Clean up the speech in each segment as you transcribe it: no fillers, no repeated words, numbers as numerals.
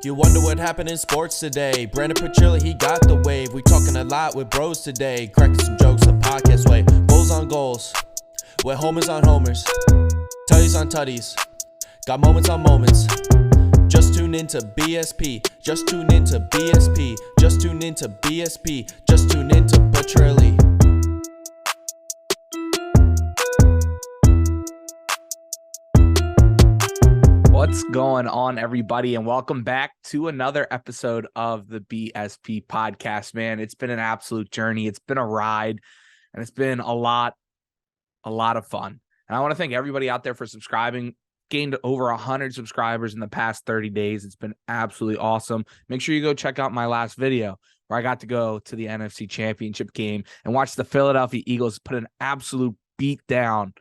You wonder what happened in sports today. Brandon PETRILLI, he got the wave. We talking a lot with bros today. Cracking some jokes the podcast way. Goals on goals, with homers on homers. Tutties on tutties, got moments on moments. Just tune into BSP. Just tune into BSP. Just tune into BSP. Just tune into PETRILLI. What's going on, everybody, and welcome back to another episode of the BSP Podcast, man. It's been an absolute journey. It's been a ride, and it's been a lot of fun. And I want to thank everybody out there for subscribing. Gained over 100 subscribers in the past 30 days. It's been absolutely awesome. Make sure you go check out my last video where I got to go to the NFC Championship Game and watch the Philadelphia Eagles put an absolute beat down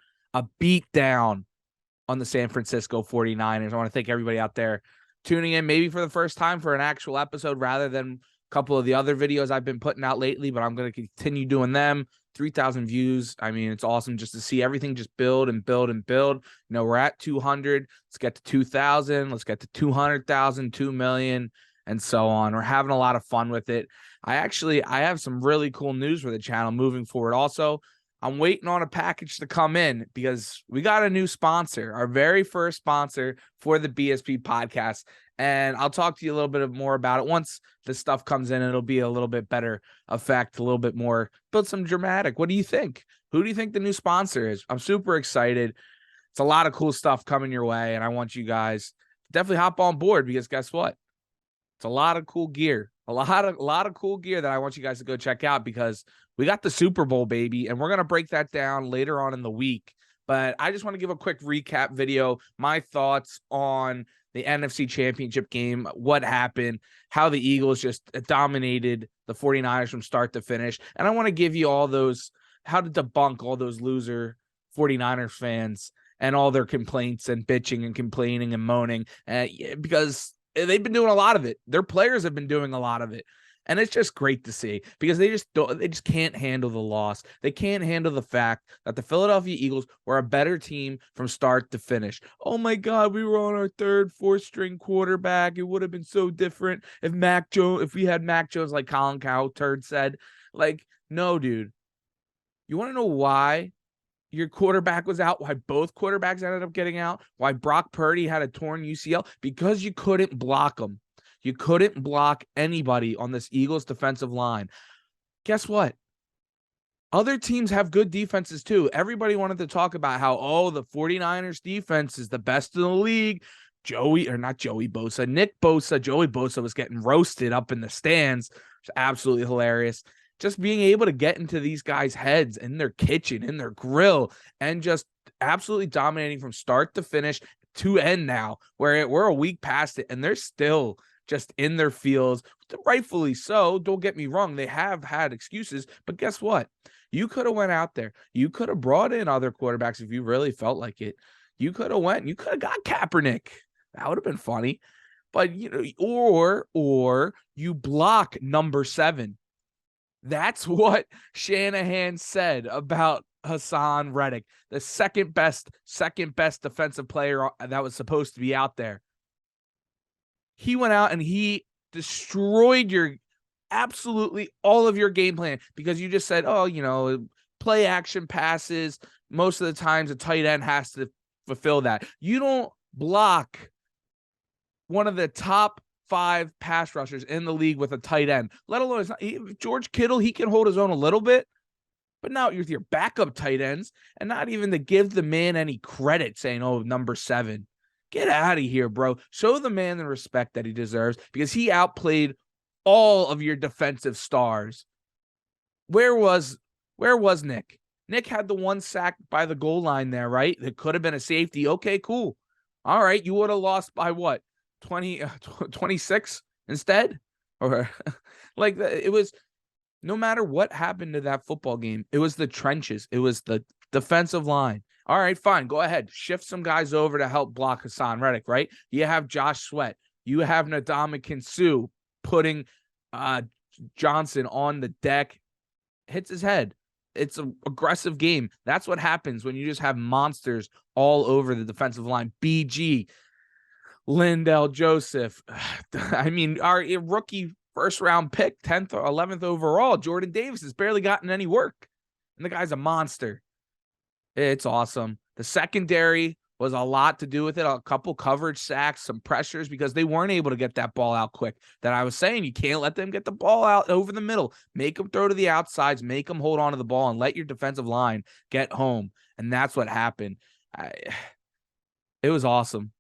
on the San Francisco 49ers. I want to thank everybody out there tuning in, maybe for the first time for an actual episode rather than a couple of the other videos I've been putting out lately, but I'm going to continue doing them. 3,000 views. I mean, it's awesome just to see everything just build and build and build. You know, we're at 200. Let's get to 2,000. Let's get to 200,000, 2 million, and so on. We're having a lot of fun with it. I have some really cool news for the channel moving forward. Also, I'm waiting on a package to come in because we got a new sponsor, our very first sponsor for the BSP podcast. And I'll talk to you a little bit more about it. Once the stuff comes in, it'll be a little bit better effect, a little bit more, build some dramatic. What do you think? Who do you think the new sponsor is? I'm super excited. It's a lot of cool stuff coming your way. And I want you guys to definitely hop on board because guess what? It's a lot of cool gear. A lot of cool gear that I want you guys to go check out because we got the Super Bowl, baby, and we're going to break that down later on in the week. But I just want to give a quick recap video, my thoughts on the NFC Championship game, what happened, how the Eagles just dominated the 49ers from start to finish. And I want to give you all those, how to debunk all those loser 49ers fans and all their complaints and bitching and complaining and moaning because they've been doing a lot of it. Their players have been doing a lot of it. And it's just great to see because they just can't handle the loss. They can't handle the fact that the Philadelphia Eagles were a better team from start to finish. Oh my God, we were on our third, fourth string quarterback. It would have been so different if we had Mac Jones, like Colin Cowherd said. Like, no, dude. You want to know why your quarterback was out? Why both quarterbacks ended up getting out? Why Brock Purdy had a torn UCL? Because you couldn't block him. You couldn't block anybody on this Eagles defensive line. Guess what? Other teams have good defenses too. Everybody wanted to talk about how, the 49ers defense is the best in the league. Joey Bosa was getting roasted up in the stands. It's absolutely hilarious. Just being able to get into these guys' heads, in their kitchen, in their grill, and just absolutely dominating from start to finish to end now, where we're a week past it, and they're still just in their fields, rightfully so. Don't get me wrong. They have had excuses, but guess what? You could have went out there. You could have brought in other quarterbacks if you really felt like it. You could have got Kaepernick. That would have been funny. But, or you block number 7. That's what Shanahan said about Haason Reddick, the second best defensive player that was supposed to be out there. He went out and he destroyed absolutely all of your game plan because you just said, play action passes. Most of the times a tight end has to fulfill that. You don't block one of the top 5 pass rushers in the league with a tight end, let alone George Kittle. He can hold his own a little bit, but now with your backup tight ends and not even to give the man any credit saying, number 7. Get out of here, bro. Show the man the respect that he deserves because he outplayed all of your defensive stars. Where was Nick? Nick had the one sack by the goal line there, right? It could have been a safety. Okay, cool. All right, you would have lost by what? 26 instead? Or it was, no matter what happened to that football game, it was the trenches. It was the defensive line. All right, fine. Go ahead. Shift some guys over to help block Haason Reddick, right? You have Josh Sweat. You have Ndamukong Suh putting Johnson on the deck. Hits his head. It's an aggressive game. That's what happens when you just have monsters all over the defensive line. BG. Lindell Joseph. I mean, our rookie first-round pick, 10th or 11th overall, Jordan Davis, has barely gotten any work. And the guy's a monster. It's awesome. The secondary was a lot to do with it. A couple coverage sacks, some pressures, because they weren't able to get that ball out quick. That I was saying, you can't let them get the ball out over the middle. Make them throw to the outsides, make them hold on to the ball, and let your defensive line get home. And that's what happened. It was awesome.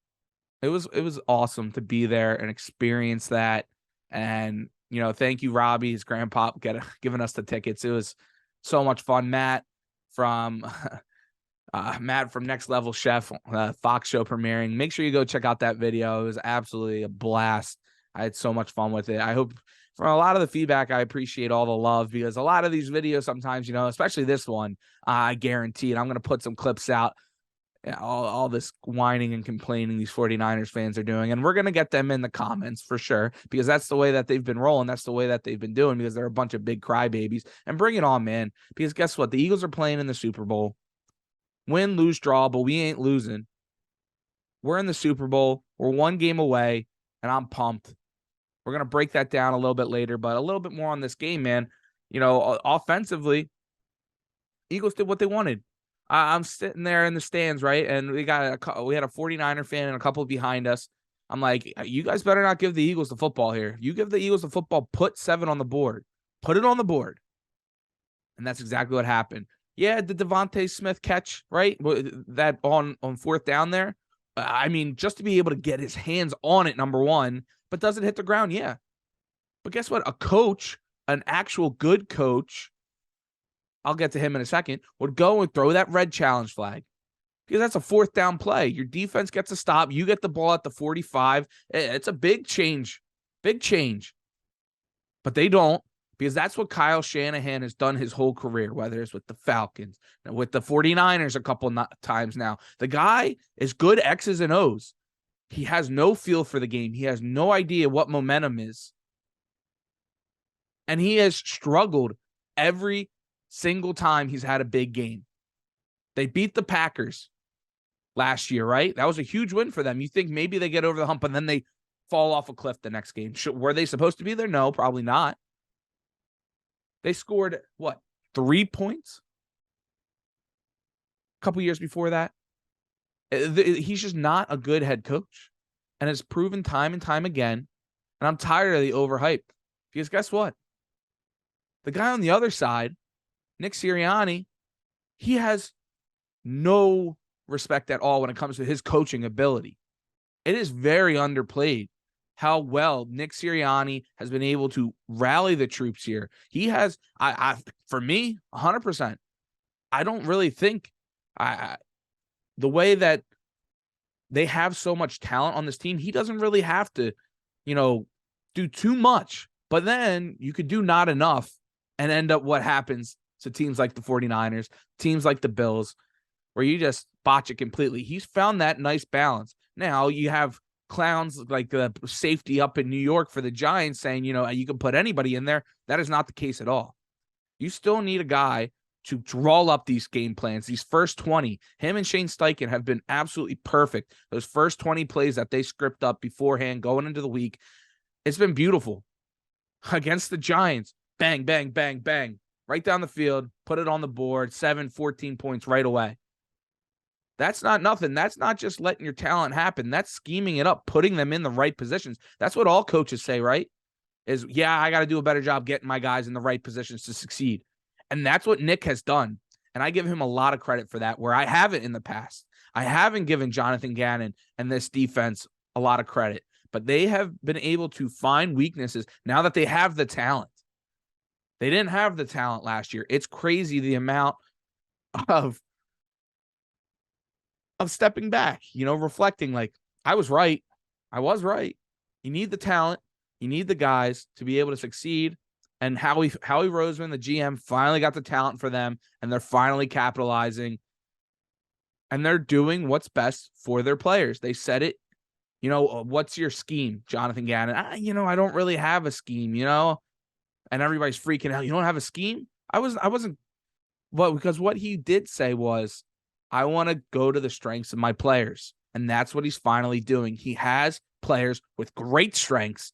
It was awesome to be there and experience that. And, thank you, Robbie, his grandpa, giving us the tickets. It was so much fun. Matt from Next Level Chef, Fox show premiering. Make sure you go check out that video. It was absolutely a blast. I had so much fun with it. I hope from a lot of the feedback, I appreciate all the love, because a lot of these videos sometimes, especially this one, I guarantee it. I'm going to put some clips out. All this whining and complaining these 49ers fans are doing. And we're going to get them in the comments for sure, because that's the way that they've been rolling. That's the way that they've been doing, because they're a bunch of big crybabies. And bring it on, man. Because guess what? The Eagles are playing in the Super Bowl. Win, lose, draw, but we ain't losing. We're in the Super Bowl. We're one game away, and I'm pumped. We're going to break that down a little bit later, but a little bit more on this game, man. Offensively, Eagles did what they wanted. I'm sitting there in the stands, right? And we had a 49er fan and a couple behind us. I'm like, you guys better not give the Eagles the football here. You give the Eagles the football, put 7 on the board. Put it on the board. And that's exactly what happened. Yeah, the Devontae Smith catch, right? That on 4th down there. I mean, just to be able to get his hands on it, number one, but doesn't hit the ground, yeah. But guess what? A coach, an actual good coach, I'll get to him in a second, would go and throw that red challenge flag, because that's a 4th down play. Your defense gets a stop. You get the ball at the 45. It's a big change. Big change. But they don't, because that's what Kyle Shanahan has done his whole career, whether it's with the Falcons, with the 49ers a couple times now. The guy is good X's and O's. He has no feel for the game. He has no idea what momentum is. And he has struggled every single time he's had a big game. They beat the Packers last year, right? That was a huge win for them. You think maybe they get over the hump and then they fall off a cliff the next game. Were they supposed to be there? No, probably not. They scored, 3 points? A couple years before that. He's just not a good head coach. And it's proven time and time again. And I'm tired of the overhype. Because guess what? The guy on the other side, Nick Sirianni, he has no respect at all when it comes to his coaching ability. It is very underplayed how well Nick Sirianni has been able to rally the troops here. He has, for me, 100%. I don't really think the way that they have so much talent on this team, he doesn't really have to, do too much. But then you could do not enough and end up what happens to teams like the 49ers, teams like the Bills, where you just botch it completely. He's found that nice balance. Now you have clowns like the safety up in New York for the Giants saying, you can put anybody in there. That is not the case at all. You still need a guy to draw up these game plans, these first 20. Him and Shane Steichen have been absolutely perfect. Those first 20 plays that they script up beforehand going into the week, it's been beautiful. Against the Giants, bang, bang, bang, bang. Right down the field, put it on the board, 14 points right away. That's not nothing. That's not just letting your talent happen. That's scheming it up, putting them in the right positions. That's what all coaches say, right? I got to do a better job getting my guys in the right positions to succeed. And that's what Nick has done. And I give him a lot of credit for that, where I haven't in the past. I haven't given Jonathan Gannon and this defense a lot of credit, but they have been able to find weaknesses now that they have the talent. They didn't have the talent last year. It's crazy the amount of stepping back, reflecting like, I was right. I was right. You need the talent. You need the guys to be able to succeed. And Howie Roseman, the GM, finally got the talent for them, and they're finally capitalizing. And they're doing what's best for their players. They said it. What's your scheme, Jonathan Gannon? I don't really have a scheme, And everybody's freaking out. You don't have a scheme? I wasn't. Well, because what he did say was, I want to go to the strengths of my players. And that's what he's finally doing. He has players with great strengths,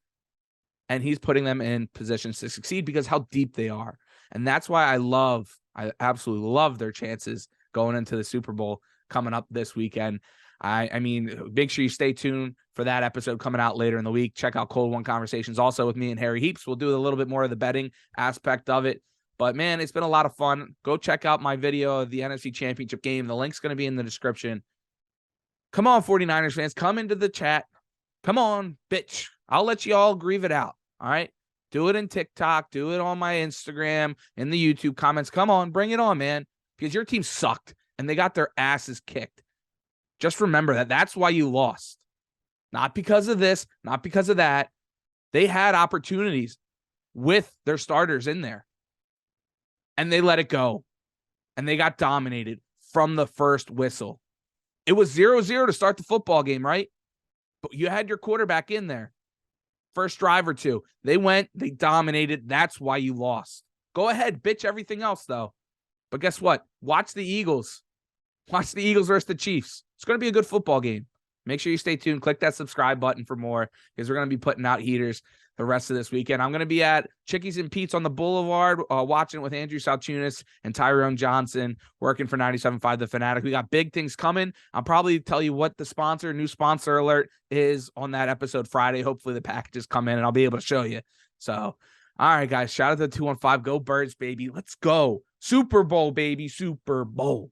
and he's putting them in positions to succeed because how deep they are. And that's why I absolutely love their chances going into the Super Bowl coming up this weekend. I mean, make sure you stay tuned for that episode coming out later in the week. Check out Cold One Conversations also with me and Harry Heaps. We'll do a little bit more of the betting aspect of it. But, man, it's been a lot of fun. Go check out my video of the NFC Championship game. The link's going to be in the description. Come on, 49ers fans. Come into the chat. Come on, bitch. I'll let you all grieve it out, all right? Do it in TikTok. Do it on my Instagram, in the YouTube comments. Come on, bring it on, man, because your team sucked, and they got their asses kicked. Just remember that. That's why you lost. Not because of this, not because of that. They had opportunities with their starters in there, and they let it go, and they got dominated from the first whistle. It was 0-0 to start the football game, right? But you had your quarterback in there. First drive or two. They went, they dominated. That's why you lost. Go ahead, bitch everything else, though. But guess what? Watch the Eagles. Watch the Eagles versus the Chiefs. It's going to be a good football game. Make sure you stay tuned. Click that subscribe button for more because we're going to be putting out heaters the rest of this weekend. I'm going to be at Chickies and Pete's on the Boulevard watching with Andrew Saltunis and Tyrone Johnson working for 97.5 The Fanatic. We got big things coming. I'll probably tell you what the new sponsor alert is on that episode Friday. Hopefully the packages come in and I'll be able to show you. So, all right, guys, shout out to the 215. Go Birds, baby. Let's go. Super Bowl, baby. Super Bowl.